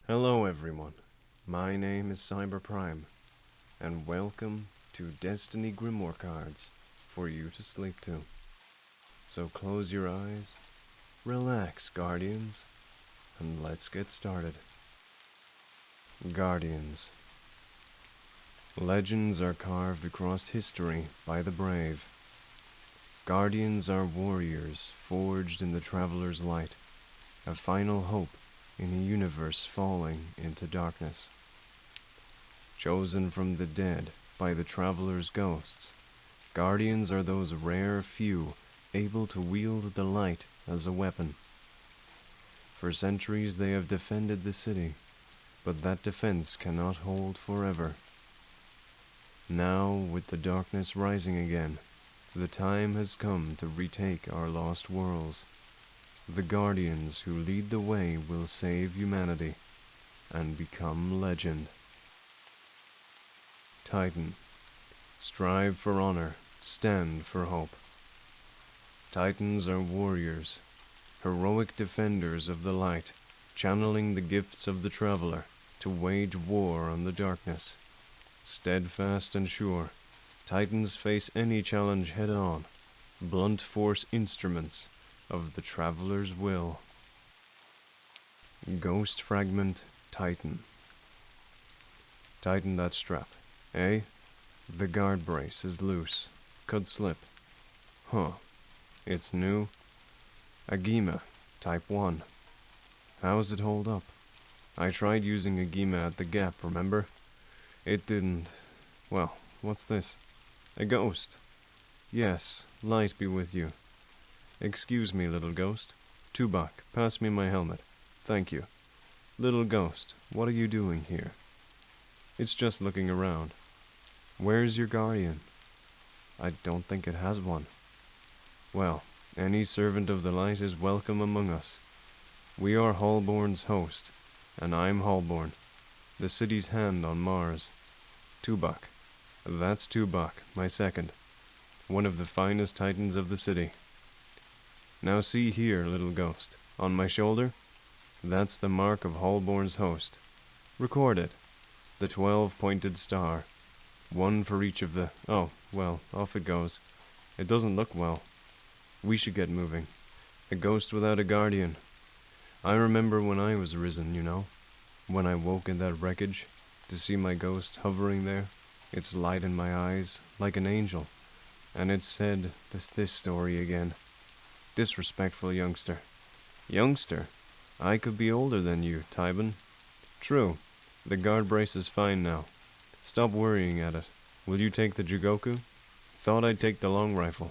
Hello everyone, my name is Cyber Prime, and welcome to Destiny Grimoire cards for you to sleep to. So close your eyes, relax Guardians, and let's get started. Guardians. Legends are carved across history by the brave. Guardians are warriors forged in the Traveler's light, a final hope in a universe falling into darkness. Chosen from the dead by the Traveler's ghosts, Guardians are those rare few able to wield the light as a weapon. For centuries they have defended the city, but that defense cannot hold forever. Now, with the darkness rising again, the time has come to retake our lost worlds. The Guardians who lead the way will save humanity and become legend. Titan. Strive for honor, stand for hope. Titans are warriors, heroic defenders of the light, channeling the gifts of the Traveler to wage war on the darkness. Steadfast and sure, Titans face any challenge head-on, blunt force instruments of the Traveler's will. Ghost Fragment Titan. Tighten that strap, eh? The guard brace is loose. Could slip. Huh. It's new. Agima, Type 1. How's it hold up? I tried using Agima at the Gap, remember? It didn't. Well, what's this? A ghost. Yes, light be with you. Excuse me, little ghost. Tubak, pass me my helmet. Thank you. Little ghost, what are you doing here? It's just looking around. Where's your guardian? I don't think it has one. Well, any servant of the light is welcome among us. We are Hallborn's host, and I'm Hallborn, the city's hand on Mars. Tubak. That's Tubak, my second. One of the finest titans of the city. Now see here, little ghost, on my shoulder? That's the mark of Hallborn's host. Record it. The 12-pointed star. One for each of the... Oh, well, off it goes. It doesn't look well. We should get moving. A ghost without a guardian. I remember when I was risen, you know. When I woke in that wreckage, to see my ghost hovering there, its light in my eyes, like an angel. And it said, this story again. Disrespectful youngster. Youngster? I could be older than you, Tybin. True. The guard brace is fine now. Stop worrying at it. Will you take the Jigoku? Thought I'd take the long rifle.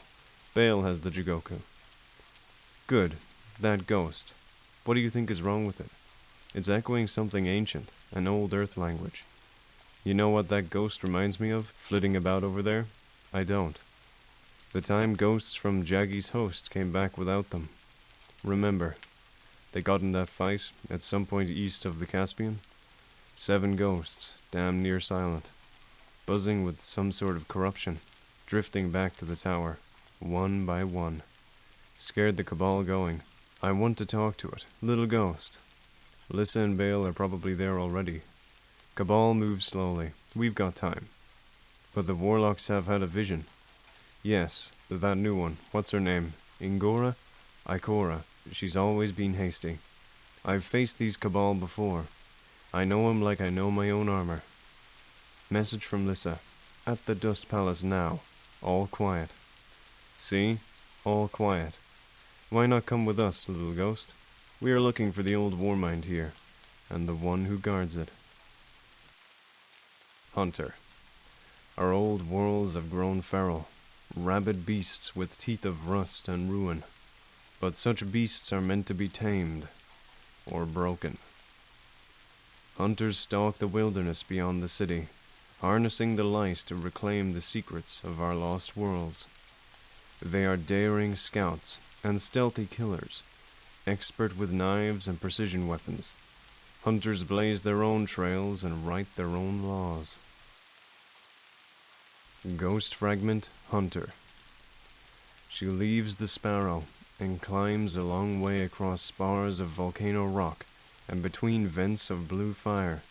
Bale has the Jigoku. Good. That ghost. What do you think is wrong with it? It's echoing something ancient, an old Earth language. You know what that ghost reminds me of, flitting about over there? I don't. The time ghosts from Jaggi's host came back without them. Remember, they got in that fight at some point east of the Caspian? 7 ghosts, damn near silent, buzzing with some sort of corruption, drifting back to the tower, one by one. Scared the Cabal going. I want to talk to it. Little ghost. Lissa and Bale are probably there already. Cabal moves slowly. We've got time. But the Warlocks have had a vision. Yes, that new one. What's her name? Ingora? Ikora. She's always been hasty. I've faced these Cabal before. I know 'em like I know my own armor. Message from Lissa. At the Dust Palace now. All quiet. See? All quiet. Why not come with us, little ghost? We are looking for the old Warmind here, and the one who guards it. Hunter. Our old worlds have grown feral, rabid beasts with teeth of rust and ruin. But such beasts are meant to be tamed, or broken. Hunters stalk the wilderness beyond the city, harnessing the light to reclaim the secrets of our lost worlds. They are daring scouts and stealthy killers, expert with knives and precision weapons. Hunters blaze their own trails and write their own laws. Ghost Fragment Hunter. She leaves the Sparrow and climbs a long way across spars of volcano rock and between vents of blue fire.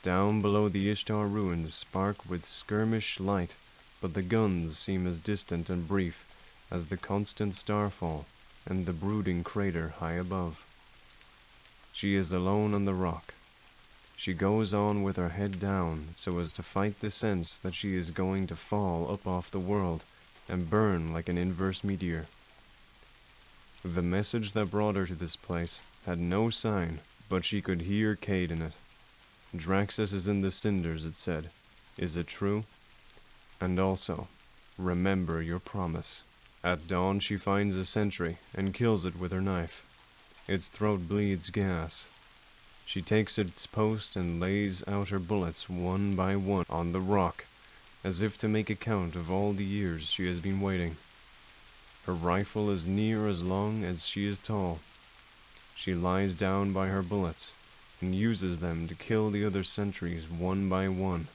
Down below the Ishtar ruins spark with skirmish light, but the guns seem as distant and brief as the constant starfall and the brooding crater high above. She is alone on the rock. She goes on with her head down so as to fight the sense that she is going to fall up off the world and burn like an inverse meteor. The message that brought her to this place had no sign, but she could hear Cade in it. Draxus is in the cinders, it said. Is it true? And also, remember your promise. At dawn she finds a sentry and kills it with her knife. Its throat bleeds gas. She takes its post and lays out her bullets one by one on the rock, as if to make a count of all the years she has been waiting. Her rifle is near as long as she is tall. She lies down by her bullets and uses them to kill the other sentries one by one,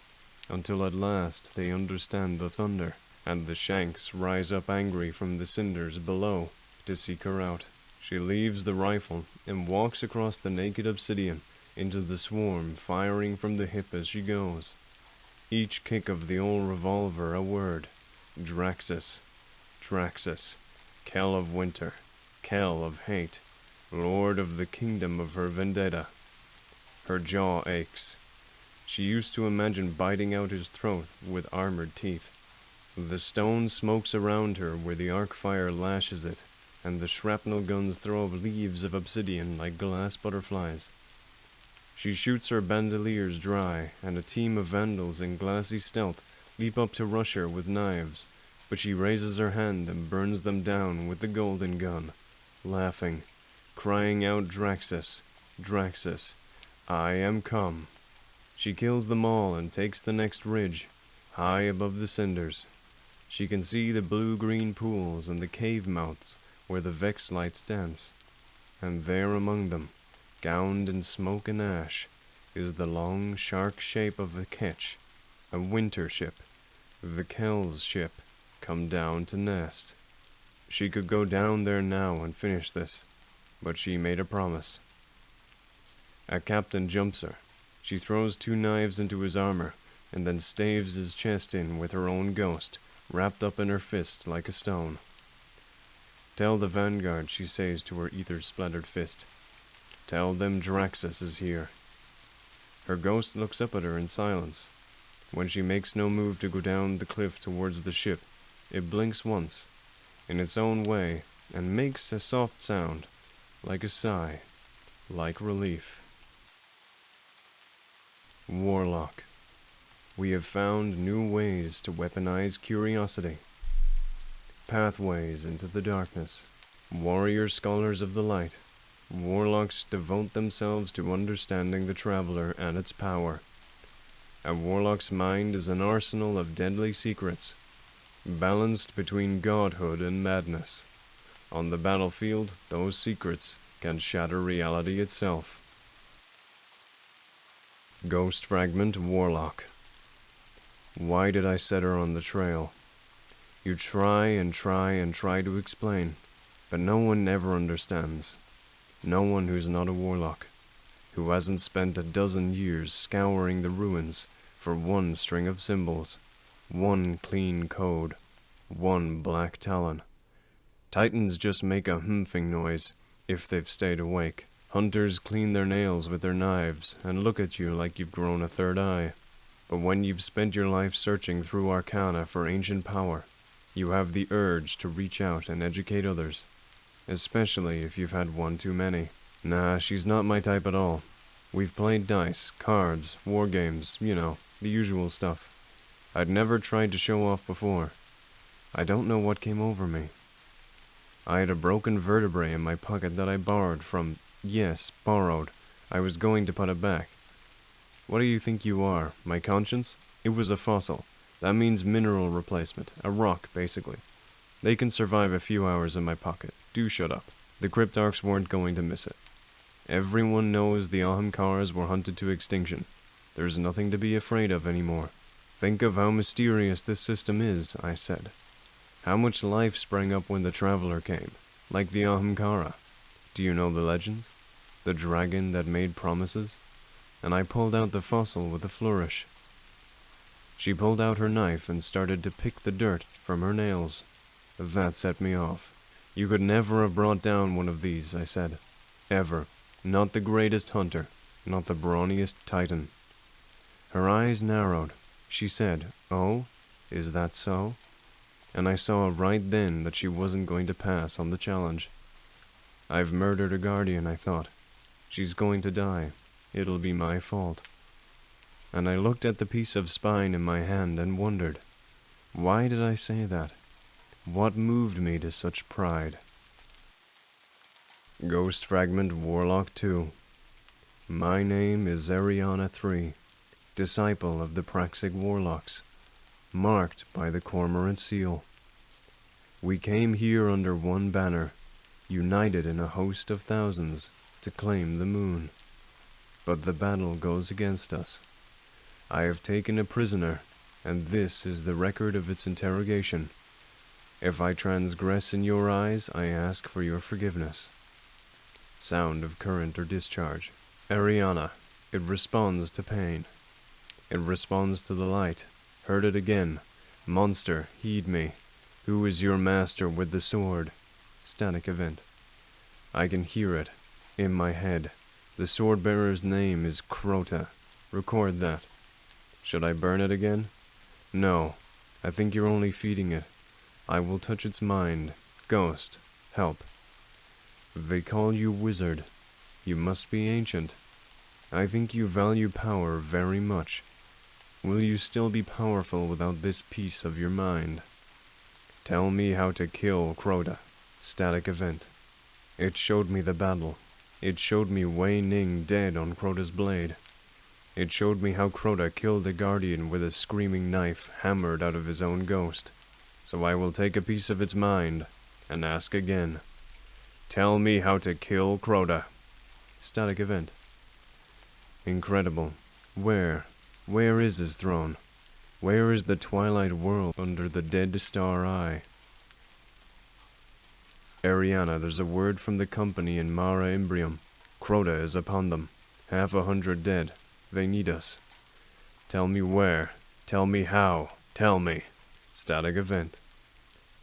until at last they understand the thunder, and the shanks rise up angry from the cinders below to seek her out. She leaves the rifle and walks across the naked obsidian into the swarm, firing from the hip as she goes. Each kick of the old revolver a word. Draxus, Draxus, Kell of Winter, Kell of Hate, Lord of the kingdom of her vendetta. Her jaw aches. She used to imagine biting out his throat with armored teeth. The stone smokes around her where the arc fire lashes it, and the shrapnel guns throw up leaves of obsidian like glass butterflies. She shoots her bandoliers dry, and a team of vandals in glassy stealth leap up to rush her with knives, but she raises her hand and burns them down with the golden gun, laughing, crying out, Draxus, Draxus, I am come. She kills them all and takes the next ridge, high above the cinders. She can see the blue-green pools and the cave mouths where the Vex lights dance, and there among them, gowned in smoke and ash, is the long shark shape of a ketch, a winter ship, the Kell's ship, come down to nest. She could go down there now and finish this, but she made a promise. A captain jumps her. She throws 2 knives into his armor, and then staves his chest in with her own ghost, wrapped up in her fist like a stone. Tell the vanguard, she says to her ether-splattered fist. Tell them Draxus is here. Her ghost looks up at her in silence. When she makes no move to go down the cliff towards the ship, it blinks once, in its own way, and makes a soft sound, like a sigh, like relief. Warlock. We have found new ways to weaponize curiosity. Pathways into the darkness. Warrior scholars of the light. Warlocks devote themselves to understanding the traveler and its power. A warlock's mind is an arsenal of deadly secrets, balanced between godhood and madness. On the battlefield, those secrets can shatter reality itself. Ghost Fragment Warlock. Why did I set her on the trail? You try and try and try to explain, but no one ever understands. No one who's not a warlock, who hasn't spent a dozen years scouring the ruins for one string of symbols, one clean code, one black talon. Titans just make a humphing noise if they've stayed awake. Hunters clean their nails with their knives and look at you like you've grown a third eye. But when you've spent your life searching through arcana for ancient power, you have the urge to reach out and educate others, especially if you've had one too many. Nah, she's not my type at all. We've played dice, cards, war games, you know, the usual stuff. I'd never tried to show off before. I don't know what came over me. I had a broken vertebrae in my pocket that I borrowed from, yes, borrowed. I was going to put it back. What do you think you are, my conscience? It was a fossil. That means mineral replacement, a rock, basically. They can survive a few hours in my pocket. Do shut up. The Cryptarchs weren't going to miss it. Everyone knows the Ahamkaras were hunted to extinction. There's nothing to be afraid of anymore. Think of how mysterious this system is, I said. How much life sprang up when the Traveler came, like the Ahamkara. Do you know the legends? The dragon that made promises? And I pulled out the fossil with a flourish. She pulled out her knife and started to pick the dirt from her nails. That set me off. You could never have brought down one of these, I said. Ever. Not the greatest hunter. Not the brawniest titan. Her eyes narrowed. She said, "Oh, is that so?" And I saw right then that she wasn't going to pass on the challenge. I've murdered a guardian, I thought. She's going to die. It'll be my fault. And I looked at the piece of spine in my hand and wondered, why did I say that? What moved me to such pride? Ghost Fragment Warlock 2. My name is Ariana 3, disciple of the Praxic Warlocks, marked by the Cormorant Seal. We came here under one banner, united in a host of thousands, to claim the moon. But the battle goes against us. I have taken a prisoner, and this is the record of its interrogation. If I transgress in your eyes, I ask for your forgiveness. Sound of current or discharge. Ariana. It responds to pain. It responds to the light. Heard it again. Monster, heed me. Who is your master with the sword? Static event. I can hear it. In my head. The sword-bearer's name is Crota. Record that. Should I burn it again? No. I think you're only feeding it. I will touch its mind. Ghost. Help. They call you wizard. You must be ancient. I think you value power very much. Will you still be powerful without this piece of your mind? Tell me how to kill Crota. Static event. It showed me the battle. It showed me Wei Ning dead on Crota's blade. It showed me how Crota killed a guardian with a screaming knife hammered out of his own ghost. So I will take a piece of its mind and ask again. Tell me how to kill Crota. Static event. Incredible. Where is his throne? Where is the twilight world under the dead star eye? Ariana, there's a word from the company in Mara Imbrium. Crota is upon them. 100 dead. They need us. Tell me where. Tell me how. Tell me. Static event.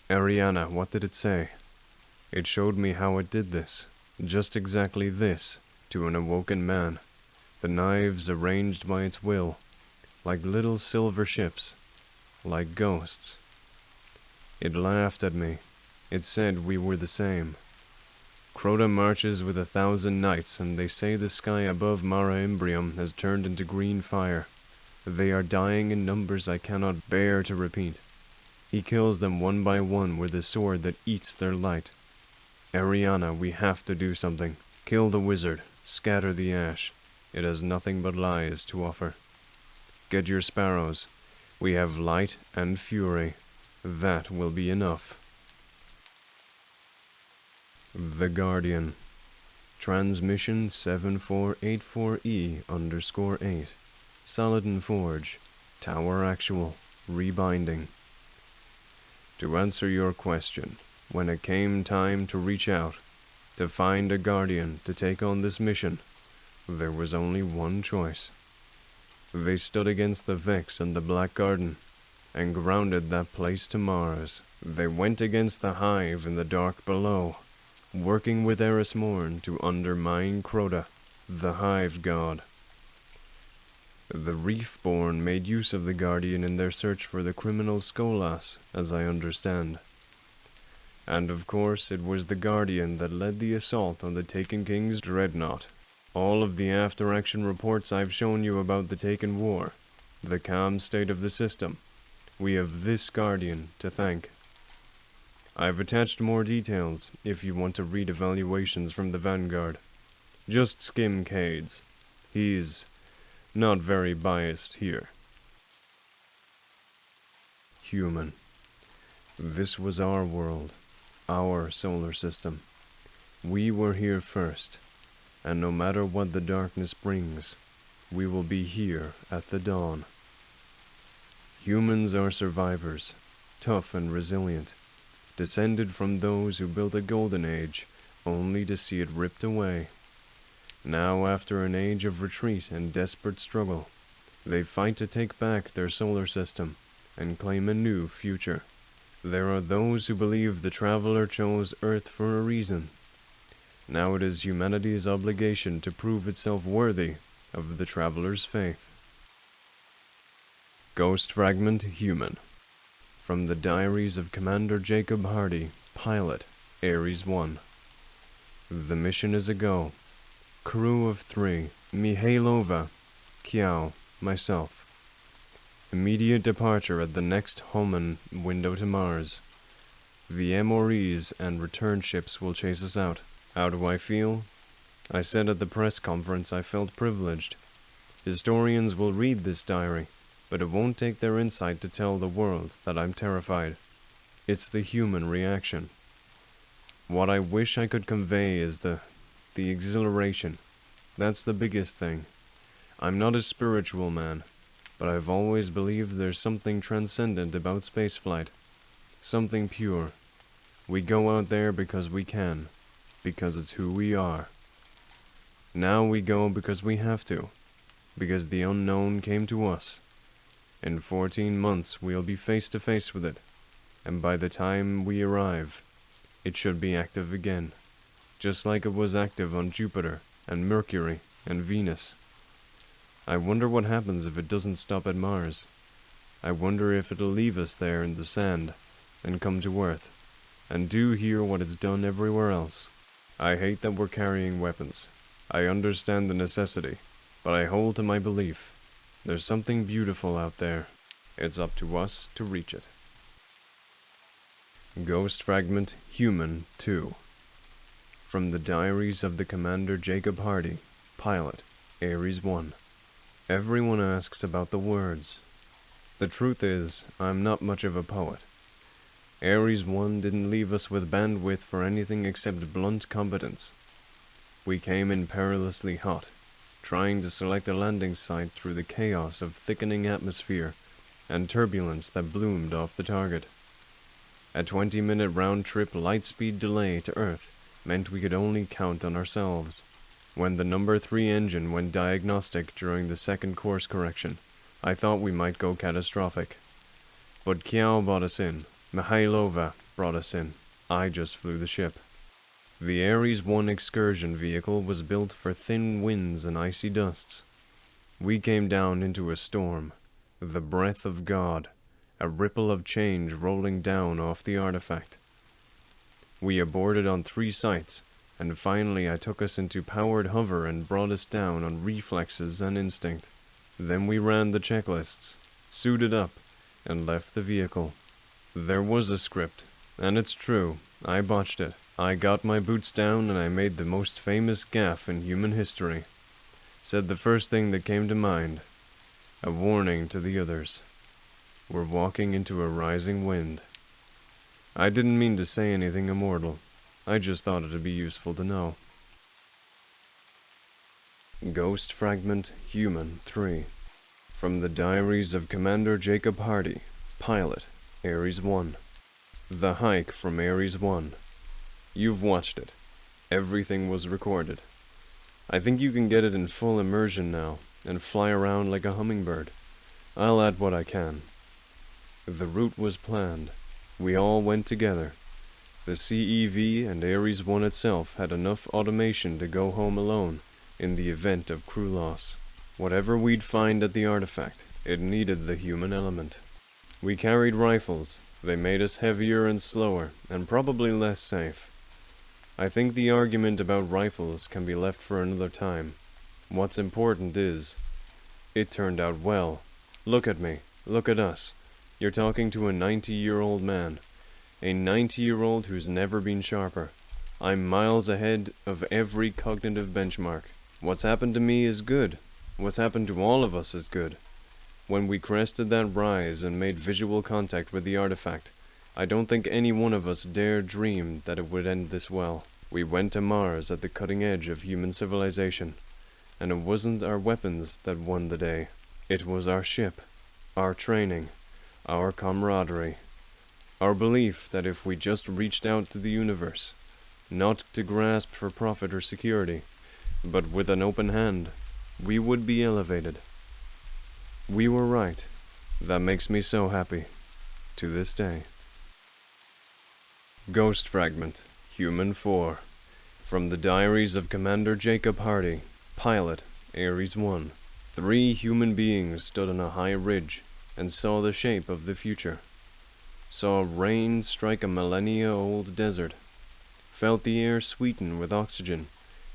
Ariana, what did it say? It showed me how it did this. Just exactly this, to an awoken man. The knives arranged by its will. Like little silver ships. Like ghosts. It laughed at me. It said we were the same. Crota marches with 1,000 knights, and they say the sky above Mara Imbrium has turned into green fire. They are dying in numbers I cannot bear to repeat. He kills them one by one with a sword that eats their light. Ariana, we have to do something. Kill the wizard. Scatter the ash. It has nothing but lies to offer. Get your sparrows. We have light and fury. That will be enough. The Guardian. Transmission 7484E_8. Saladin Forge. Tower Actual. Rebinding. To answer your question, when it came time to reach out, to find a Guardian to take on this mission, there was only one choice. They stood against the Vex and the Black Garden, and grounded that place to Mars. They went against the Hive in the dark below, working with Eris Morn to undermine Crota, the Hive God. The Reefborn made use of the Guardian in their search for the criminal Skolas, as I understand. And of course it was the Guardian that led the assault on the Taken King's dreadnought. All of the after-action reports I've shown you about the Taken War, the calm state of the system, we have this Guardian to thank. I've attached more details if you want to read evaluations from the Vanguard. Just skim Cade's. He's not very biased here. Human. This was our world, our solar system. We were here first, and no matter what the darkness brings, we will be here at the dawn. Humans are survivors, tough and resilient, descended from those who built a golden age only to see it ripped away. Now, after an age of retreat and desperate struggle, they fight to take back their solar system and claim a new future. There are those who believe the traveler chose Earth for a reason. Now it is humanity's obligation to prove itself worthy of the traveler's faith. Ghost Fragment Human. From the Diaries of Commander Jacob Hardy, Pilot, Ares 1. The mission is a go. Crew of 3, Mihailova, Kiao, myself. Immediate departure at the next Homan window to Mars. The MREs and return ships will chase us out. How do I feel? I said at the press conference I felt privileged. Historians will read this diary, but it won't take their insight to tell the world that I'm terrified. It's the human reaction. What I wish I could convey is the exhilaration. That's the biggest thing. I'm not a spiritual man, but I've always believed there's something transcendent about spaceflight. Something pure. We go out there because we can, because it's who we are. Now we go because we have to, because the unknown came to us. In 14 months we'll be face to face with it, and by the time we arrive, it should be active again, just like it was active on Jupiter and Mercury and Venus. I wonder what happens if it doesn't stop at Mars. I wonder if it'll leave us there in the sand and come to Earth, and do here what it's done everywhere else. I hate that we're carrying weapons. I understand the necessity, but I hold to my belief. There's something beautiful out there. It's up to us to reach it. Ghost Fragment Human 2. From the Diaries of the Commander Jacob Hardy, Pilot, Ares 1. Everyone asks about the words. The truth is, I'm not much of a poet. Ares 1 didn't leave us with bandwidth for anything except blunt competence. We came in perilously hot, trying to select a landing site through the chaos of thickening atmosphere and turbulence that bloomed off the target. A 20-minute round-trip light-speed delay to Earth meant we could only count on ourselves. When the number 3 engine went diagnostic during the second course correction, I thought we might go catastrophic. But Kiao brought us in. Mihailova brought us in. I just flew the ship. The Ares 1 excursion vehicle was built for thin winds and icy dusts. We came down into a storm, the breath of God, a ripple of change rolling down off the artifact. We aborted on 3 sites, and finally I took us into powered hover and brought us down on reflexes and instinct. Then we ran the checklists, suited up, and left the vehicle. There was a script, and it's true, I botched it. I got my boots down and I made the most famous gaffe in human history. Said the first thing that came to mind. A warning to the others. We're walking into a rising wind. I didn't mean to say anything immortal. I just thought it'd be useful to know. Ghost Fragment Human 3. From the Diaries of Commander Jacob Hardy, Pilot, Ares 1. The hike from Ares 1. You've watched it. Everything was recorded. I think you can get it in full immersion now, and fly around like a hummingbird. I'll add what I can. The route was planned. We all went together. The CEV and Ares 1 itself had enough automation to go home alone in the event of crew loss. Whatever we'd find at the artifact, it needed the human element. We carried rifles. They made us heavier and slower, and probably less safe. I think the argument about rifles can be left for another time. What's important is, it turned out well. Look at me. Look at us. You're talking to a 90-year-old man. A 90-year-old who's never been sharper. I'm miles ahead of every cognitive benchmark. What's happened to me is good. What's happened to all of us is good. When we crested that rise and made visual contact with the artifact, I don't think any one of us dared dream that it would end this well. We went to Mars at the cutting edge of human civilization, and it wasn't our weapons that won the day. It was our ship, our training, our camaraderie, our belief that if we just reached out to the universe, not to grasp for profit or security, but with an open hand, we would be elevated. We were right. That makes me so happy, to this day. Ghost Fragment, Human 4. From the Diaries of Commander Jacob Hardy, Pilot, Ares 1. 3 human beings stood on a high ridge and saw the shape of the future. Saw rain strike a millennia-old desert. Felt the air sweeten with oxygen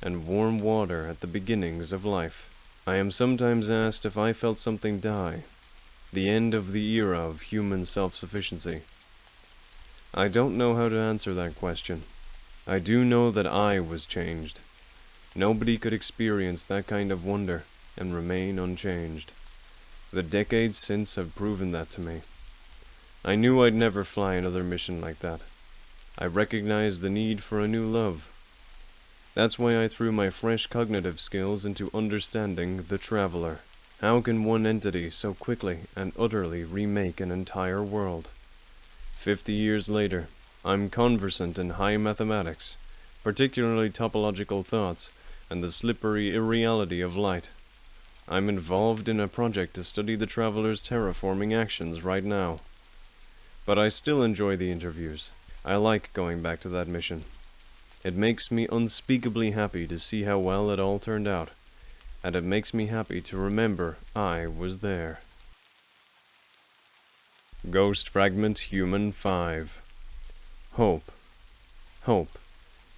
and warm water at the beginnings of life. I am sometimes asked if I felt something die, the end of the era of human self-sufficiency. I don't know how to answer that question. I do know that I was changed. Nobody could experience that kind of wonder and remain unchanged. The decades since have proven that to me. I knew I'd never fly another mission like that. I recognized the need for a new love. That's why I threw my fresh cognitive skills into understanding the Traveler. How can one entity so quickly and utterly remake an entire world? 50 years later, I'm conversant in high mathematics, particularly topological thoughts and the slippery irreality of light. I'm involved in a project to study the Traveler's terraforming actions right now. But I still enjoy the interviews. I like going back to that mission. It makes me unspeakably happy to see how well it all turned out, and it makes me happy to remember I was there. Ghost Fragment Human 5. Hope, hope,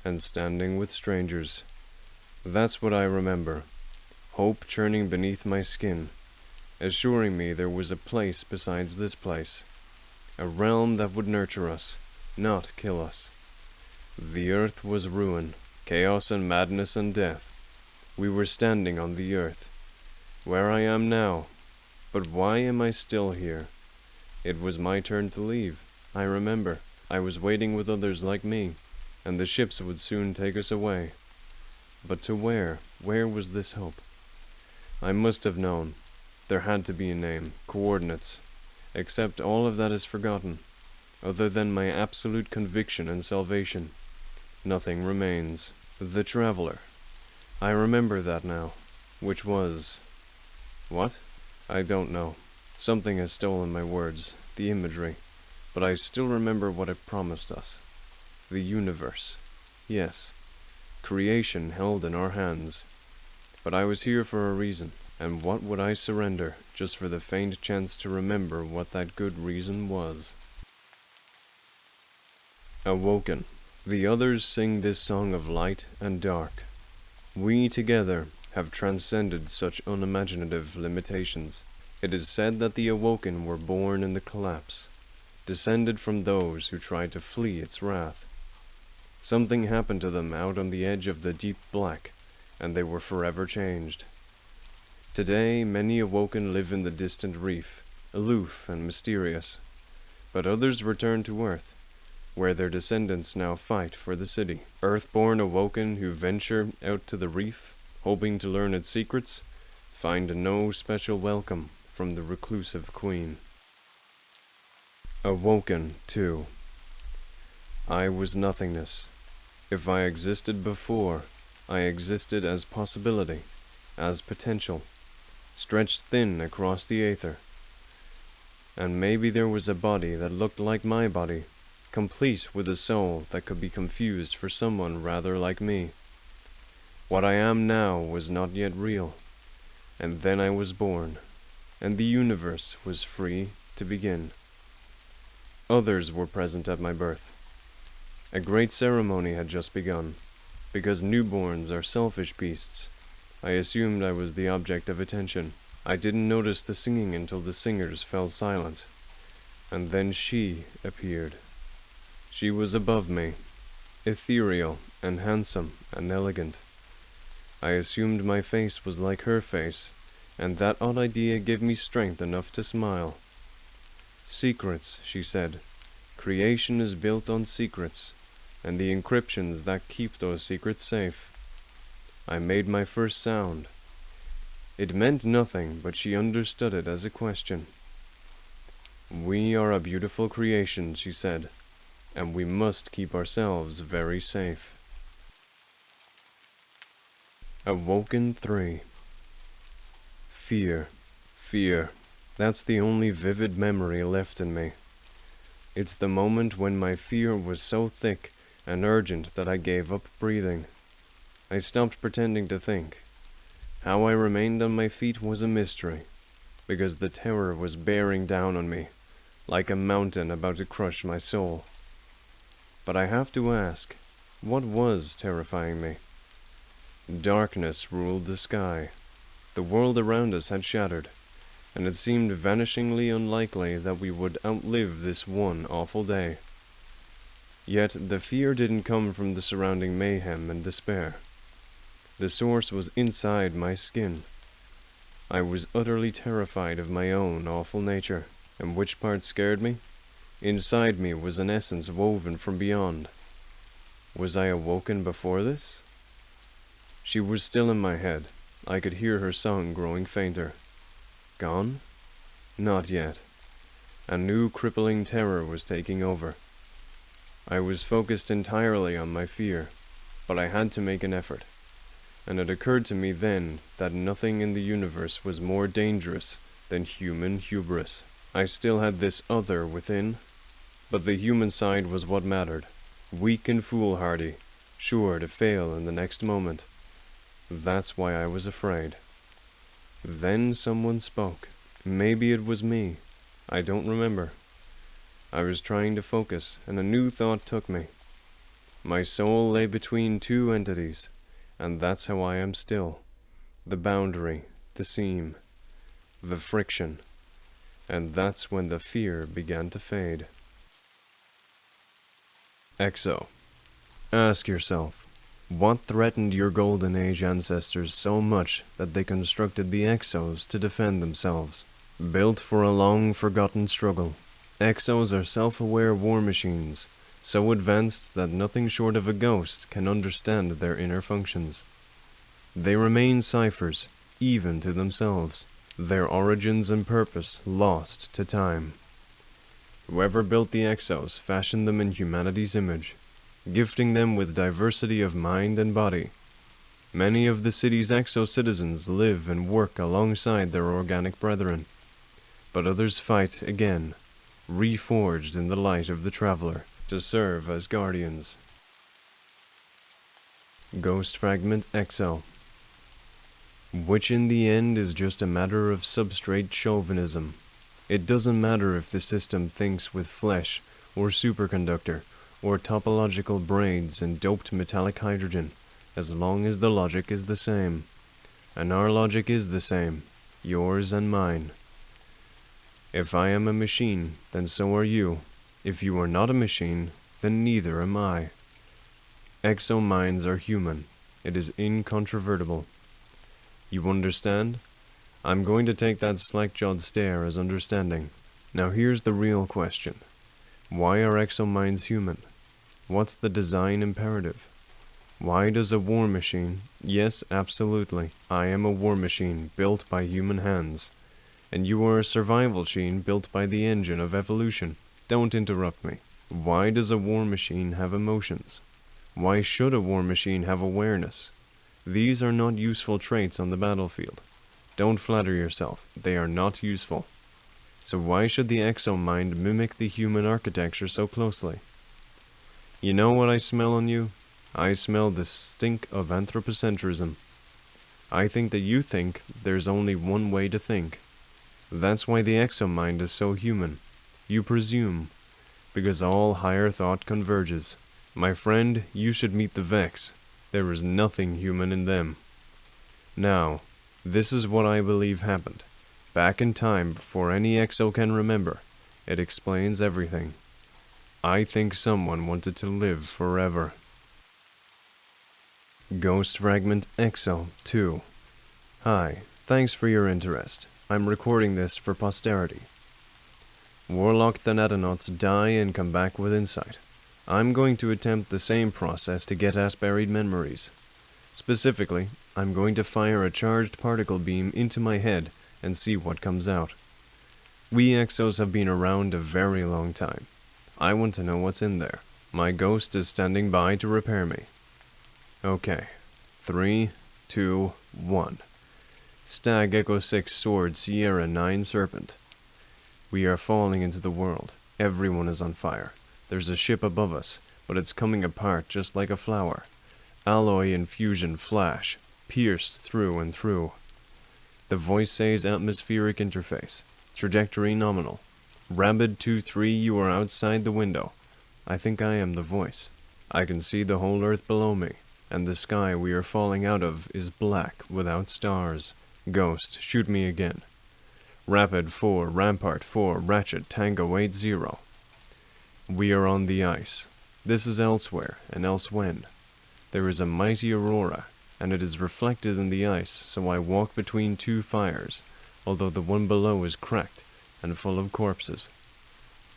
and standing with strangers. That's what I remember. Hope churning beneath my skin, assuring me there was a place besides this place. A realm that would nurture us, not kill us. The earth was ruin, chaos and madness and death. We were standing on the earth, where I am now. But why am I still here? It was my turn to leave. I remember. I was waiting with others like me, and the ships would soon take us away. But to where? Where was this hope? I must have known. There had to be a name, coordinates. Except all of that is forgotten. Other than my absolute conviction and salvation, nothing remains. The Traveler. I remember that now. Which was... what? I don't know. Something has stolen my words, the imagery. But I still remember what it promised us. The universe. Yes. Creation held in our hands. But I was here for a reason. And what would I surrender, just for the faint chance to remember what that good reason was? Awoken. The others sing this song of light and dark. We together have transcended such unimaginative limitations. It is said that the awoken were born in the collapse, descended from those who tried to flee its wrath. Something happened to them out on the edge of the deep black, and they were forever changed. Today, many awoken live in the distant reef, aloof and mysterious. But others return to Earth, where their descendants now fight for the city. Earthborn awoken who venture out to the reef, hoping to learn its secrets, find no special welcome from the reclusive queen. Awoken, too. I was nothingness. If I existed before, I existed as possibility, as potential, stretched thin across the aether. And maybe there was a body that looked like my body, complete with a soul that could be confused for someone rather like me. What I am now was not yet real, and then I was born, and the universe was free to begin. Others were present at my birth. A great ceremony had just begun. Because newborns are selfish beasts, I assumed I was the object of attention. I didn't notice the singing until the singers fell silent, and then she appeared. She was above me, ethereal and handsome and elegant. I assumed my face was like her face, and that odd idea gave me strength enough to smile. Secrets, she said. Creation is built on secrets, and the encryptions that keep those secrets safe. I made my first sound. It meant nothing, but she understood it as a question. We are a beautiful creation, she said, and we must keep ourselves very safe. Awoken 3. Fear. Fear. That's the only vivid memory left in me. It's the moment when my fear was so thick and urgent that I gave up breathing. I stopped pretending to think. How I remained on my feet was a mystery, because the terror was bearing down on me, like a mountain about to crush my soul. But I have to ask, what was terrifying me? Darkness ruled the sky. The world around us had shattered, and it seemed vanishingly unlikely that we would outlive this one awful day. Yet the fear didn't come from the surrounding mayhem and despair. The source was inside my skin. I was utterly terrified of my own awful nature, and which part scared me? Inside me was an essence woven from beyond. Was I awoken before this? She was still in my head. I could hear her song growing fainter. Gone? Not yet. A new crippling terror was taking over. I was focused entirely on my fear, but I had to make an effort. And it occurred to me then that nothing in the universe was more dangerous than human hubris. I still had this other within, but the human side was what mattered. Weak and foolhardy, sure to fail in the next moment. That's why I was afraid. Then someone spoke. Maybe it was me. I don't remember. I was trying to focus, and a new thought took me. My soul lay between two entities, and that's how I am still. The boundary, the seam, the friction. And that's when the fear began to fade. Exo. Ask yourself, what threatened your Golden Age ancestors so much that they constructed the Exos to defend themselves? Built for a long-forgotten struggle, Exos are self-aware war machines, so advanced that nothing short of a ghost can understand their inner functions. They remain ciphers, even to themselves, their origins and purpose lost to time. Whoever built the Exos fashioned them in humanity's image, gifting them with diversity of mind and body. Many of the city's exo-citizens live and work alongside their organic brethren, but others fight again, reforged in the light of the traveler, to serve as guardians. Ghost Fragment Exo. Which in the end is just a matter of substrate chauvinism. It doesn't matter if the system thinks with flesh, or superconductor, or topological braids and doped metallic hydrogen, as long as the logic is the same. And our logic is the same, yours and mine. If I am a machine, then so are you. If you are not a machine, then neither am I. Exo minds are human. It is incontrovertible. You understand? I'm going to take that slack-jawed stare as understanding. Now here's the real question. Why are exo minds human? What's the design imperative? Why does a war machine... Yes, absolutely, I am a war machine built by human hands. And you are a survival machine built by the engine of evolution. Don't interrupt me. Why does a war machine have emotions? Why should a war machine have awareness? These are not useful traits on the battlefield. Don't flatter yourself, they are not useful. So why should the exo mind mimic the human architecture so closely? You know what I smell on you? I smell the stink of anthropocentrism. I think that you think there's only one way to think. That's why the exo mind is so human. You presume, because all higher thought converges. My friend, you should meet the Vex. There is nothing human in them. Now, this is what I believe happened. Back in time before any exo can remember. It explains everything. I think someone wanted to live forever. Ghost Fragment Exo 2. Hi, thanks for your interest. I'm recording this for posterity. Warlock Thanatonauts die and come back with insight. I'm going to attempt the same process to get at buried memories. Specifically, I'm going to fire a charged particle beam into my head and see what comes out. We exos have been around a very long time. I want to know what's in there. My ghost is standing by to repair me. Okay. 3, 2, 1. Stag Echo 6 Sword Sierra 9 Serpent. We are falling into the world. Everyone is on fire. There's a ship above us, but it's coming apart just like a flower. Alloy and fusion flash, pierced through and through. The voice says atmospheric interface. Trajectory nominal. Rabid 2-3, you are outside the window. I think I am the voice. I can see the whole earth below me, and the sky we are falling out of is black without stars. Ghost, shoot me again. Rapid 4, Rampart 4, Ratchet Tango 80. We are on the ice. This is elsewhere and elsewhen. There is a mighty aurora, and it is reflected in the ice, so I walk between two fires, although the one below is cracked and full of corpses.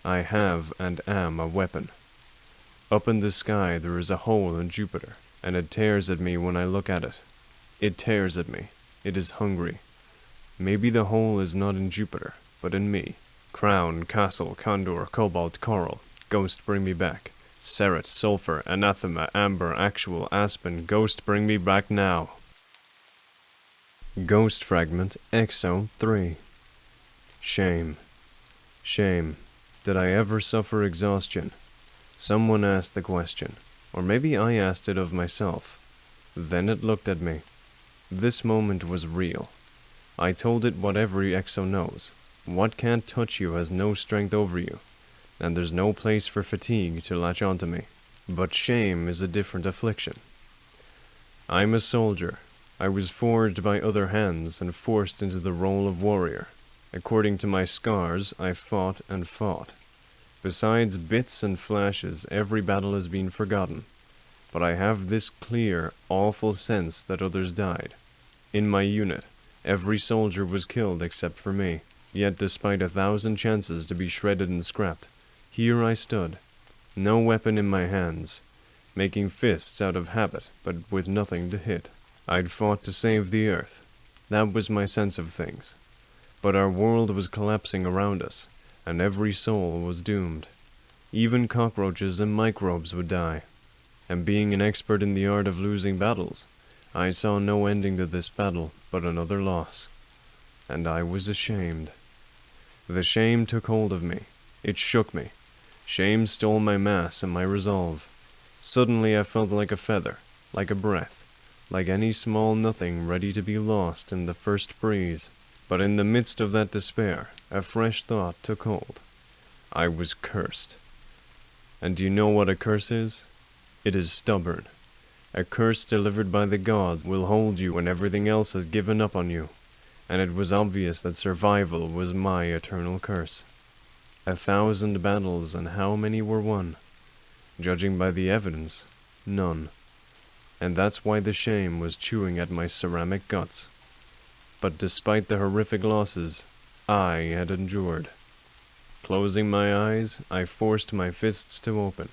I have and am a weapon. Up in the sky there is a hole in Jupiter, and it tears at me when I look at it. It tears at me. It is hungry. Maybe the hole is not in Jupiter, but in me. Crown, castle, condor, cobalt, coral. Ghost, bring me back. Cerat, sulfur, anathema, amber, actual, aspen. Ghost, bring me back now. Ghost fragment, Exo 3. Shame. Shame. Did I ever suffer exhaustion? Someone asked the question, or maybe I asked it of myself. Then it looked at me. This moment was real. I told it what every Exo knows. What can't touch you has no strength over you, and there's no place for fatigue to latch onto me. But shame is a different affliction. I'm a soldier. I was forged by other hands and forced into the role of warrior. According to my scars, I fought and fought. Besides bits and flashes, every battle has been forgotten. But I have this clear, awful sense that others died. In my unit, every soldier was killed except for me. Yet despite 1,000 chances to be shredded and scrapped, here I stood, no weapon in my hands, making fists out of habit, but with nothing to hit. I'd fought to save the earth. That was my sense of things. But our world was collapsing around us, and every soul was doomed. Even cockroaches and microbes would die. And being an expert in the art of losing battles, I saw no ending to this battle but another loss. And I was ashamed. The shame took hold of me. It shook me. Shame stole my mass and my resolve. Suddenly I felt like a feather, like a breath, like any small nothing ready to be lost in the first breeze. But in the midst of that despair, a fresh thought took hold. I was cursed. And do you know what a curse is? It is stubborn. A curse delivered by the gods will hold you when everything else has given up on you. And it was obvious that survival was my eternal curse. 1,000 battles, and how many were won? Judging by the evidence, none. And that's why the shame was chewing at my ceramic guts. But despite the horrific losses, I had endured. Closing my eyes, I forced my fists to open.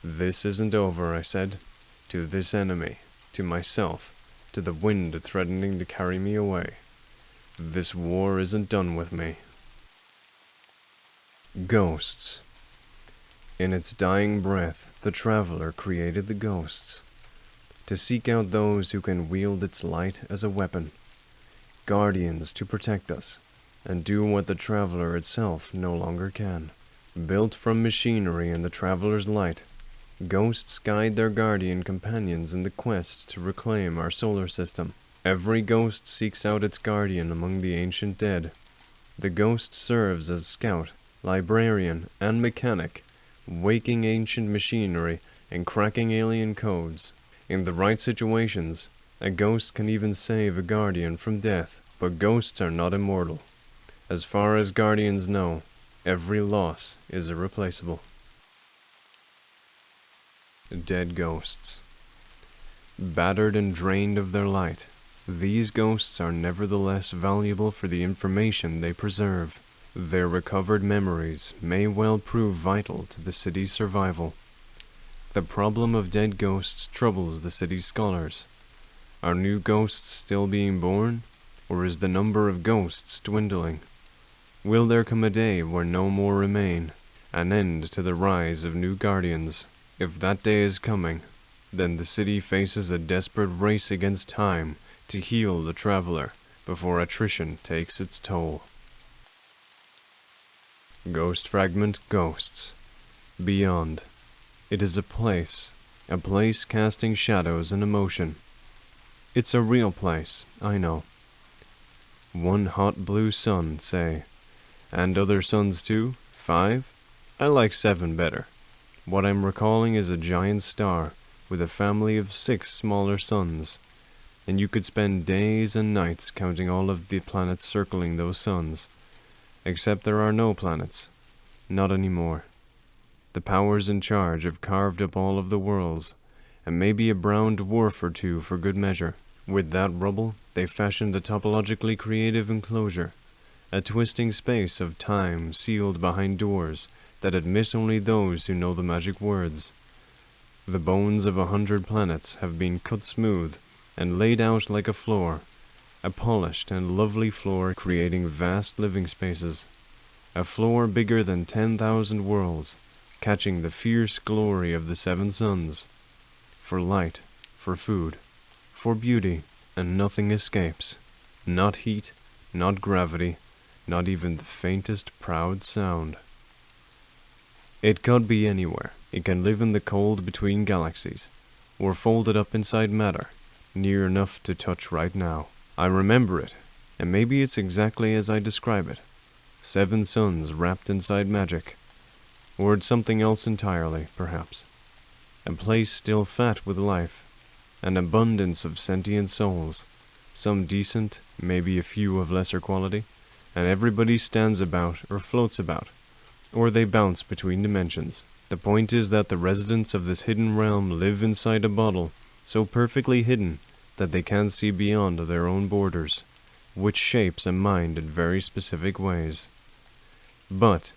This isn't over, I said, to this enemy, to myself, to the wind threatening to carry me away. This war isn't done with me. Ghosts. In its dying breath, the traveler created the ghosts, to seek out those who can wield its light as a weapon, guardians to protect us, and do what the traveler itself no longer can. Built from machinery and the traveler's light, ghosts guide their guardian companions in the quest to reclaim our solar system. Every ghost seeks out its guardian among the ancient dead. The ghost serves as scout, librarian, and mechanic, waking ancient machinery and cracking alien codes. In the right situations, a ghost can even save a guardian from death, but ghosts are not immortal. As far as guardians know, every loss is irreplaceable. Dead ghosts. Battered and drained of their light, these ghosts are nevertheless valuable for the information they preserve. Their recovered memories may well prove vital to the city's survival. The problem of dead ghosts troubles the city's scholars. Are new ghosts still being born, or is the number of ghosts dwindling? Will there come a day where no more remain, an end to the rise of new guardians? If that day is coming, Then the city faces a desperate race against time to heal the traveler before attrition takes its toll. Ghost Fragment Ghosts. Beyond. It is a place casting shadows and emotion. It's a real place, I know. One hot blue sun, say. And other suns too? 5? I like 7 better. What I'm recalling is a giant star with a family of 6 smaller suns. And you could spend days and nights counting all of the planets circling those suns. Except there are no planets. Not anymore. The powers in charge have carved up all of the worlds, and maybe a brown dwarf or two for good measure. With that rubble, they fashioned a topologically creative enclosure, a twisting space of time sealed behind doors that admit only those who know the magic words. The bones of 100 planets have been cut smooth and laid out like a floor, a polished and lovely floor creating vast living spaces, a floor bigger than 10,000 worlds, catching the fierce glory of the 7 suns. For light, for food, for beauty, and nothing escapes. Not heat, not gravity, not even the faintest proud sound. It could be anywhere. It can live in the cold between galaxies, or folded up inside matter, near enough to touch right now. I remember it, and maybe it's exactly as I describe it. 7 suns wrapped inside magic. Or it's something else entirely, perhaps. A place still fat with life, an abundance of sentient souls, some decent, maybe a few of lesser quality, and everybody stands about or floats about, or they bounce between dimensions. The point is that the residents of this hidden realm live inside a bottle, so perfectly hidden that they can't see beyond their own borders, which shapes a mind in very specific ways. But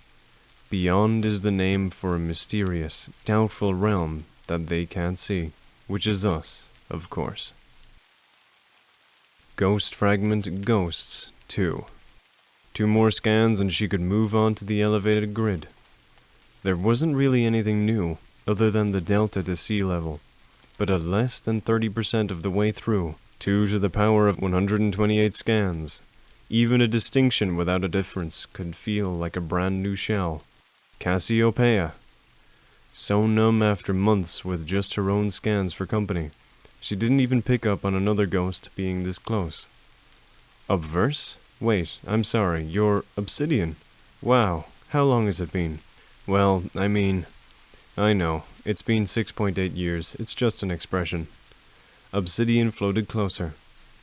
beyond is the name for a mysterious, doubtful realm that they can't see, which is us, of course. Ghost Fragment Ghosts 2. 2 more scans and she could move on to the elevated grid. There wasn't really anything new, other than the delta to sea level, but at less than 30% of the way through, 2 to the power of 128 scans, even a distinction without a difference could feel like a brand new shell. Cassiopeia. So numb after months with just her own scans for company, she didn't even pick up on another ghost being this close. Obverse? Wait, I'm sorry, you're Obsidian. Wow, how long has it been? Well, I know, it's been 6.8 years, it's just an expression. Obsidian floated closer.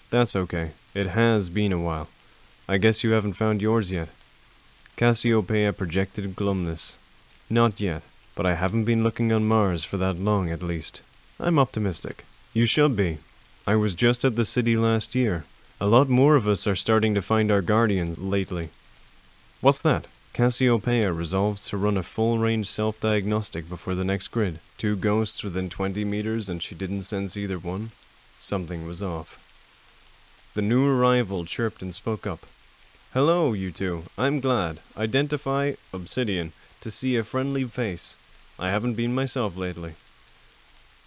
That's okay, it has been a while. I guess you haven't found yours yet. Cassiopeia projected glumness. Not yet, but I haven't been looking on Mars for that long at least. I'm optimistic. You should be. I was just at the city last year. A lot more of us are starting to find our guardians lately. What's that? Cassiopeia resolved to run a full-range self-diagnostic before the next grid. 2 ghosts within 20 meters and she didn't sense either one. Something was off. The new arrival chirped and spoke up. Hello, you 2. I'm glad. Identify Obsidian to see a friendly face. I haven't been myself lately.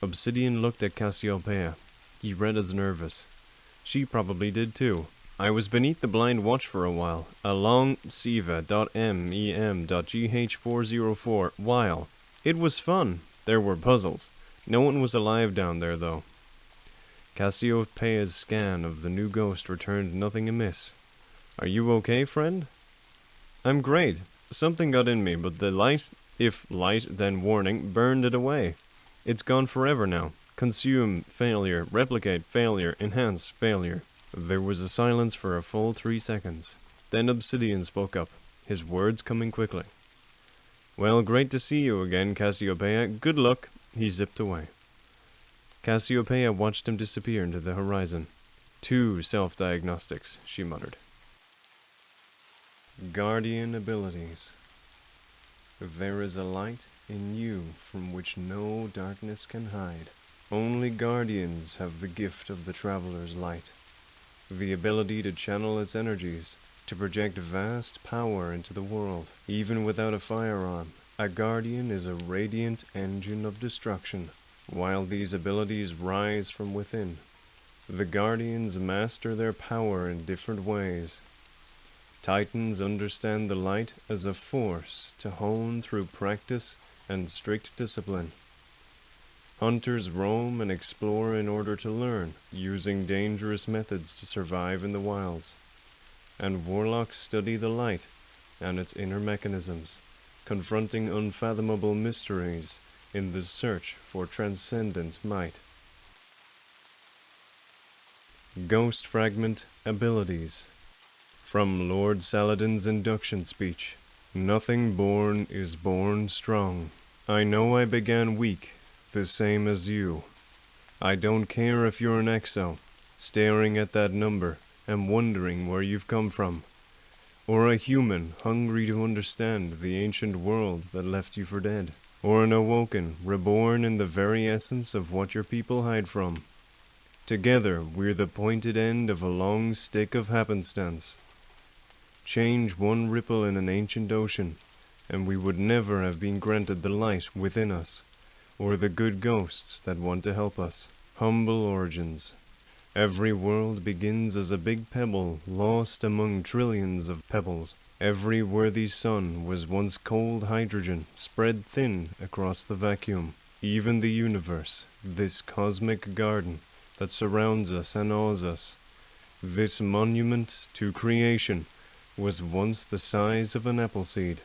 Obsidian looked at Cassiopeia. He read as nervous. She probably did too. I was beneath the blind watch for a while, along Siva.mem.gh404 while. It was fun. There were puzzles. No one was alive down there, though. Cassiopeia's scan of the new ghost returned nothing amiss. Are you okay, friend? I'm great. Something got in me, but the light, if light then warning, burned it away. It's gone forever now. Consume, failure, replicate, failure, enhance, failure. There was a silence for a full 3 seconds. Then Obsidian spoke up, his words coming quickly. Well, great to see you again, Cassiopeia. Good luck. He zipped away. Cassiopeia watched him disappear into the horizon. 2 self-diagnostics, she muttered. Guardian abilities. There is a light in you from which no darkness can hide. Only guardians have the gift of the traveler's light, the ability to channel its energies, to project vast power into the world. Even without a firearm, a guardian is a radiant engine of destruction, While these abilities rise from within, the Guardians master their power in different ways. Titans understand the light as a force to hone through practice and strict discipline. Hunters roam and explore in order to learn, using dangerous methods to survive in the wilds. And warlocks study the light and its inner mechanisms, confronting unfathomable mysteries in the search for transcendent might. Ghost Fragment Abilities. From Lord Saladin's induction speech. Nothing born is born strong. I know I began weak, the same as you. I don't care if you're an exo, staring at that number and wondering where you've come from, or a human hungry to understand the ancient world that left you for dead, or an awoken, reborn in the very essence of what your people hide from. Together we're the pointed end of a long stick of happenstance. Change one ripple in an ancient ocean, and we would never have been granted the light within us, or the good ghosts that want to help us. Humble origins. Every world begins as a big pebble lost among trillions of pebbles. Every worthy sun was once cold hydrogen spread thin across the vacuum. Even the universe, this cosmic garden that surrounds us and awes us, this monument to creation, was once the size of an apple seed.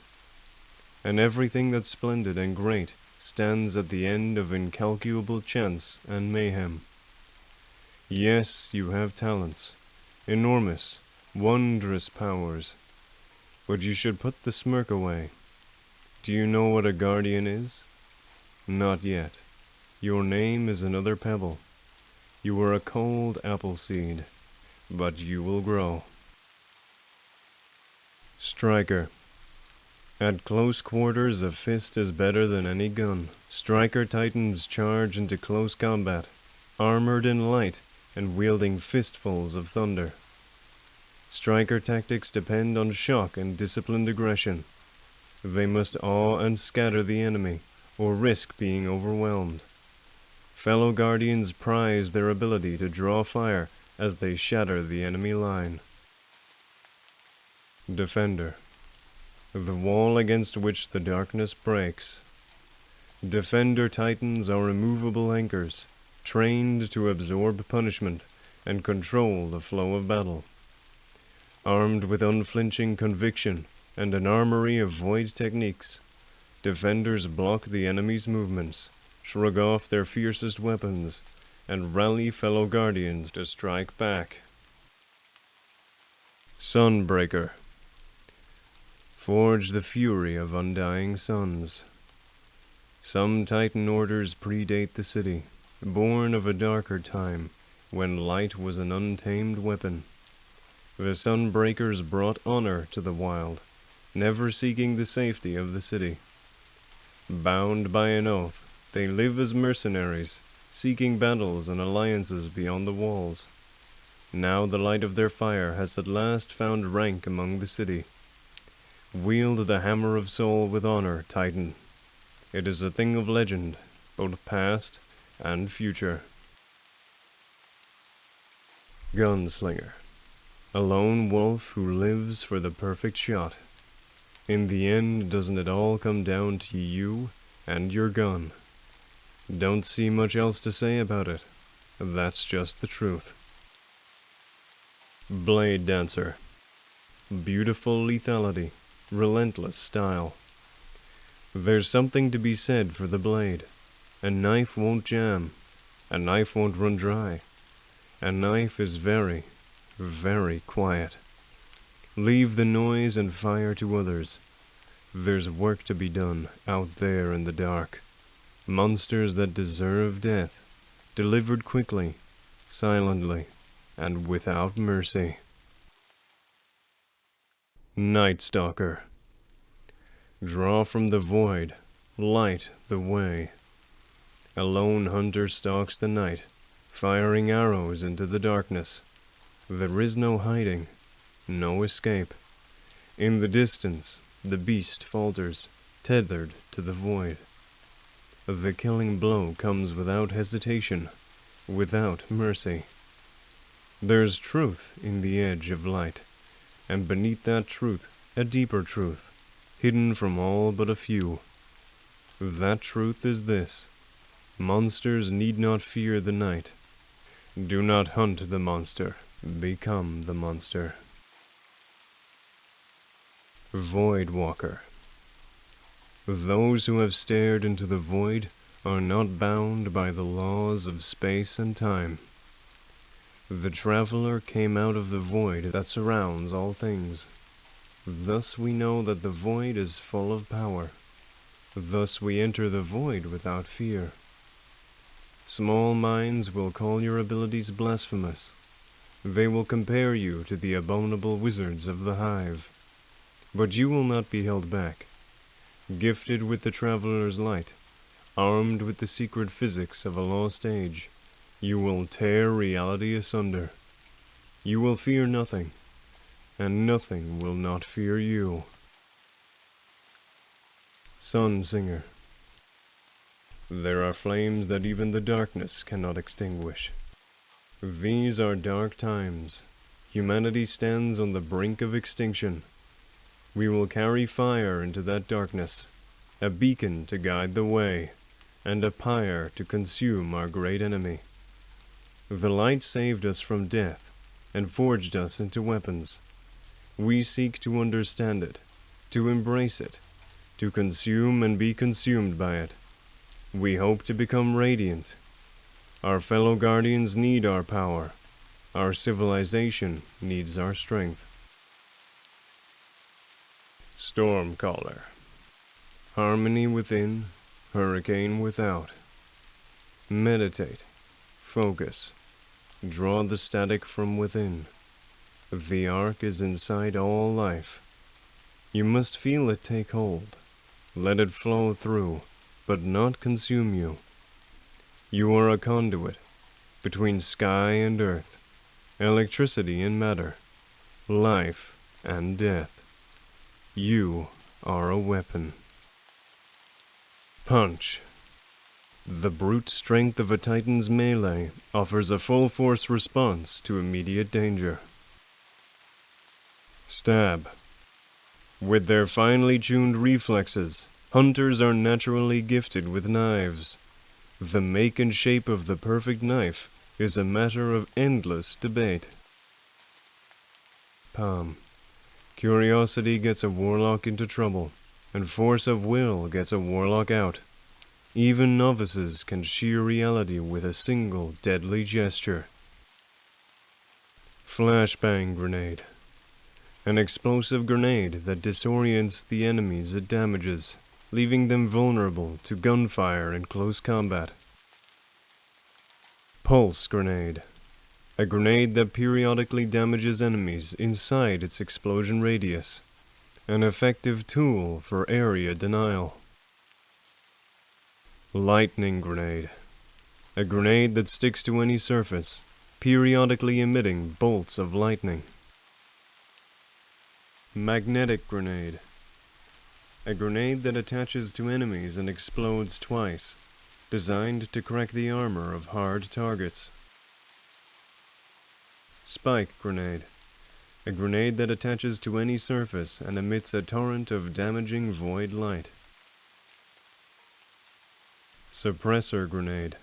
And everything that's splendid and great stands at the end of incalculable chance and mayhem. Yes, you have talents, enormous, wondrous powers, but you should put the smirk away. Do you know what a guardian is? Not yet. Your name is another pebble. You are a cold apple seed, but you will grow. Striker. At close quarters, a fist is better than any gun. Striker Titans charge into close combat, armored in light and wielding fistfuls of thunder. Striker tactics depend on shock and disciplined aggression. They must awe and scatter the enemy, or risk being overwhelmed. Fellow Guardians prize their ability to draw fire as they shatter the enemy line. Defender. The wall against which the darkness breaks. Defender Titans are immovable anchors, trained to absorb punishment and control the flow of battle. Armed with unflinching conviction and an armory of void techniques, defenders block the enemy's movements, shrug off their fiercest weapons, and rally fellow Guardians to strike back. Sunbreaker. Forge the fury of undying suns. Some Titan orders predate the city, born of a darker time, when light was an untamed weapon. The Sunbreakers brought honor to the wild, never seeking the safety of the city. Bound by an oath, they live as mercenaries, seeking battles and alliances beyond the walls. Now the light of their fire has at last found rank among the city. Wield the hammer of soul with honor, Titan. It is a thing of legend, both past and future. Gunslinger. A lone wolf who lives for the perfect shot. In the end, doesn't it all come down to you and your gun? Don't see much else to say about it. That's just the truth. Blade Dancer. Beautiful lethality, relentless style. There's something to be said for the blade. A knife won't jam. A knife won't run dry. A knife is very, very quiet. Leave the noise and fire to others. There's work to be done out there in the dark. Monsters that deserve death, delivered quickly, silently, and without mercy. Night Stalker. Draw from the void, light the way. A lone hunter stalks the night, firing arrows into the darkness. There is no hiding, no escape. In the distance, the beast falters, tethered to the void. The killing blow comes without hesitation, without mercy. There's truth in the edge of light, and beneath that truth, a deeper truth, hidden from all but a few. That truth is this: monsters need not fear the night. Do not hunt the monster, become the monster. Void Walker. Those who have stared into the void are not bound by the laws of space and time. The traveler came out of the void that surrounds all things. Thus we know that the void is full of power. Thus we enter the void without fear. Small minds will call your abilities blasphemous. They will compare you to the abominable wizards of the hive. But you will not be held back. Gifted with the traveler's light, armed with the secret physics of a lost age, you will tear reality asunder. You will fear nothing, and nothing will not fear you. Sun Singer. There are flames that even the darkness cannot extinguish. These are dark times. Humanity stands on the brink of extinction. We will carry fire into that darkness, a beacon to guide the way, and a pyre to consume our great enemy. The light saved us from death, and forged us into weapons. We seek to understand it, to embrace it, to consume and be consumed by it. We hope to become radiant. Our fellow guardians need our power. Our civilization needs our strength. Stormcaller. Harmony within, hurricane without. Meditate. Focus. Draw the static from within. The arc is inside all life. You must feel it take hold. Let it flow through, but not consume you. You are a conduit between sky and earth, electricity and matter, life and death. You are a weapon. Punch. The brute strength of a titan's melee offers a full-force response to immediate danger. Stab. With their finely tuned reflexes, hunters are naturally gifted with knives. The make and shape of the perfect knife is a matter of endless debate. Palm. Curiosity gets a warlock into trouble, and force of will gets a warlock out. Even novices can shear reality with a single deadly gesture. Flashbang Grenade. An explosive grenade that disorients the enemies it damages, leaving them vulnerable to gunfire in close combat. Pulse Grenade. A grenade that periodically damages enemies inside its explosion radius. An effective tool for area denial. Lightning Grenade. A grenade that sticks to any surface, periodically emitting bolts of lightning. Magnetic Grenade. A grenade that attaches to enemies and explodes twice, designed to crack the armor of hard targets. Spike Grenade. A grenade that attaches to any surface and emits a torrent of damaging void light. Suppressor Grenade.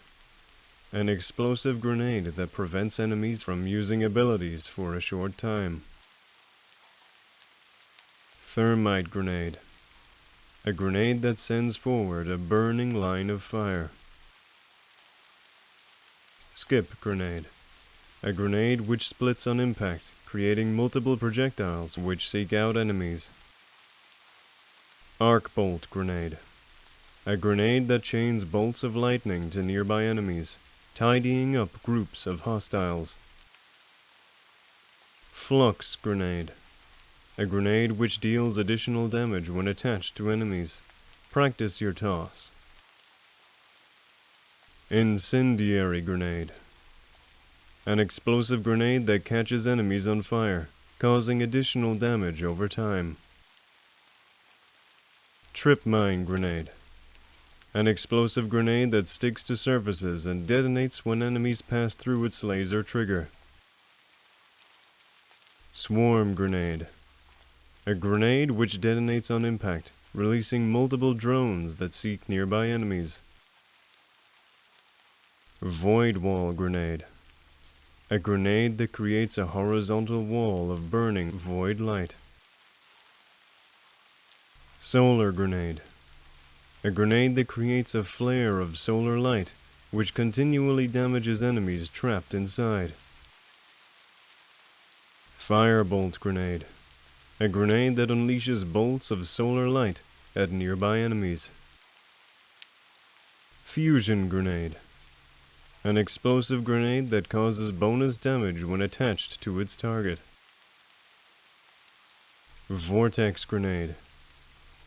An explosive grenade that prevents enemies from using abilities for a short time. Thermite Grenade. A grenade that sends forward a burning line of fire. Skip Grenade. A grenade which splits on impact, creating multiple projectiles which seek out enemies. Arc Bolt Grenade. A grenade that chains bolts of lightning to nearby enemies, tidying up groups of hostiles. Flux Grenade. A grenade which deals additional damage when attached to enemies. Practice your toss. Incendiary Grenade. An explosive grenade that catches enemies on fire, causing additional damage over time. Trip Mine Grenade. An explosive grenade that sticks to surfaces and detonates when enemies pass through its laser trigger. Swarm grenade. A grenade which detonates on impact, releasing multiple drones that seek nearby enemies. Void wall grenade. A grenade that creates a horizontal wall of burning void light. Solar grenade. A grenade that creates a flare of solar light, which continually damages enemies trapped inside. Firebolt grenade. A grenade that unleashes bolts of solar light at nearby enemies. Fusion grenade. An explosive grenade that causes bonus damage when attached to its target. Vortex grenade.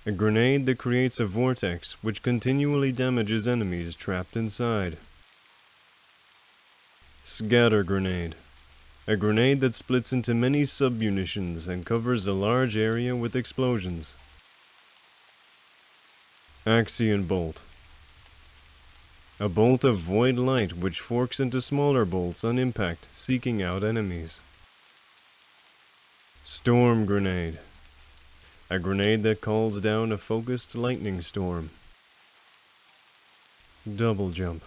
A grenade that creates a vortex which continually damages enemies trapped inside. Scatter grenade. A grenade that splits into many submunitions and covers a large area with explosions. Axion bolt. A bolt of void light which forks into smaller bolts on impact, seeking out enemies. Storm grenade. A grenade that calls down a focused lightning storm. Double jump.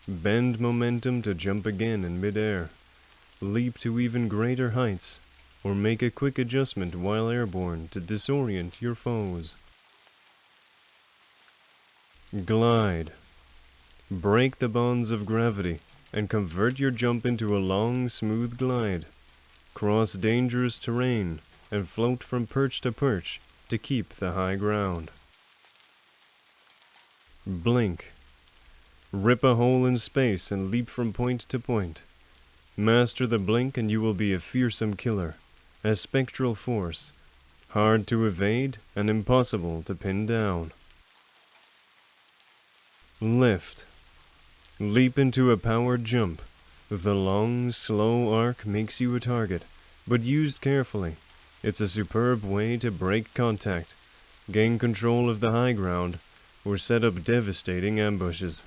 Bend momentum to jump again in midair. Leap to even greater heights, or make a quick adjustment while airborne to disorient your foes. Glide. Break the bonds of gravity and convert your jump into a long, smooth glide. Cross dangerous terrain and float from perch to perch to keep the high ground. Blink. Rip a hole in space and leap from point to point. Master the blink and you will be a fearsome killer, a spectral force, hard to evade and impossible to pin down. Lift. Leap into a powered jump. The long, slow arc makes you a target, but used carefully. It's a superb way to break contact, gain control of the high ground, or set up devastating ambushes.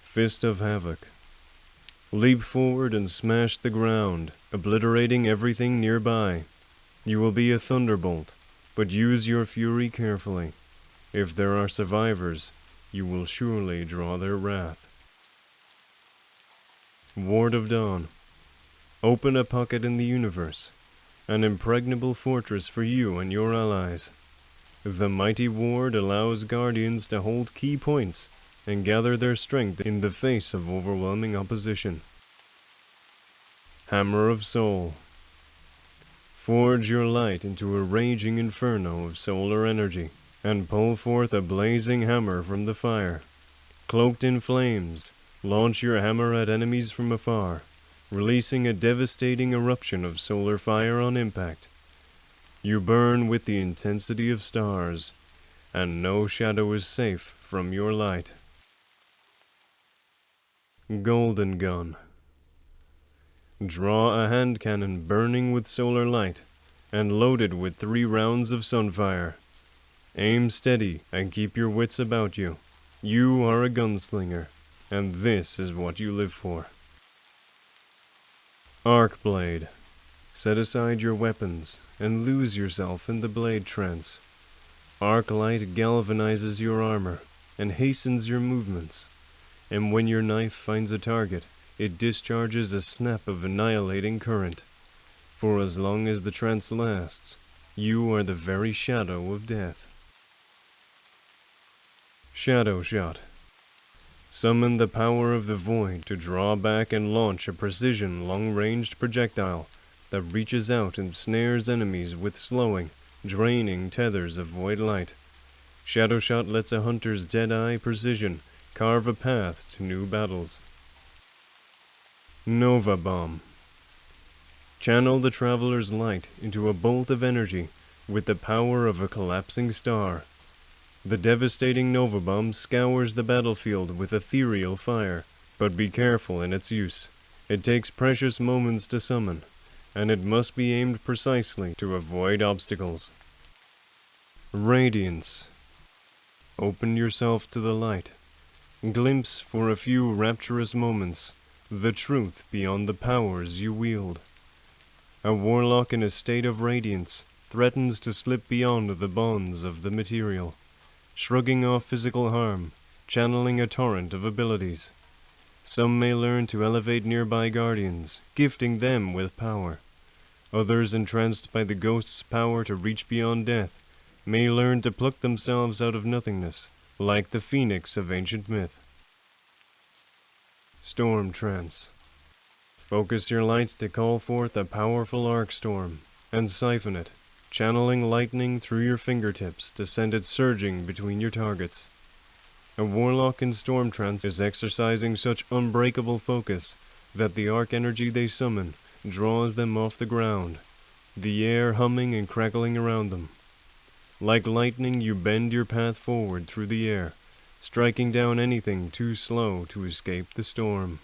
Fist of Havoc. Leap forward and smash the ground, obliterating everything nearby. You will be a thunderbolt, but use your fury carefully. If there are survivors, you will surely draw their wrath. Ward of Dawn. Open a pocket in the universe, an impregnable fortress for you and your allies. The mighty ward allows guardians to hold key points and gather their strength in the face of overwhelming opposition. Hammer of Soul. Forge your light into a raging inferno of solar energy, and pull forth a blazing hammer from the fire. Cloaked in flames, launch your hammer at enemies from afar, releasing a devastating eruption of solar fire on impact. You burn with the intensity of stars, and no shadow is safe from your light. Golden Gun. Draw a hand cannon burning with solar light, and loaded with 3 rounds of sunfire. Aim steady and keep your wits about you. You are a gunslinger, and this is what you live for. Arc Blade. Set aside your weapons and lose yourself in the blade trance. Arc light galvanizes your armor and hastens your movements, and when your knife finds a target, it discharges a snap of annihilating current. For as long as the trance lasts, you are the very shadow of death. Shadow Shot. Summon the power of the void to draw back and launch a precision long-ranged projectile that reaches out and snares enemies with slowing, draining tethers of void light. Shadow Shot lets a hunter's dead-eye precision carve a path to new battles. Nova Bomb. Channel the traveler's light into a bolt of energy with the power of a collapsing star. The devastating Nova Bomb scours the battlefield with ethereal fire, but be careful in its use. It takes precious moments to summon, and it must be aimed precisely to avoid obstacles. Radiance. Open yourself to the light. Glimpse for a few rapturous moments the truth beyond the powers you wield. A warlock in a state of radiance threatens to slip beyond the bonds of the material, shrugging off physical harm, channeling a torrent of abilities. Some may learn to elevate nearby guardians, gifting them with power. Others, entranced by the ghost's power to reach beyond death, may learn to pluck themselves out of nothingness, like the phoenix of ancient myth. Storm Trance. Focus your light to call forth a powerful arc storm, and siphon it, channeling lightning through your fingertips to send it surging between your targets. A warlock in Storm Trance is exercising such unbreakable focus that the arc energy they summon draws them off the ground, the air humming and crackling around them. Like lightning, you bend your path forward through the air, striking down anything too slow to escape the storm.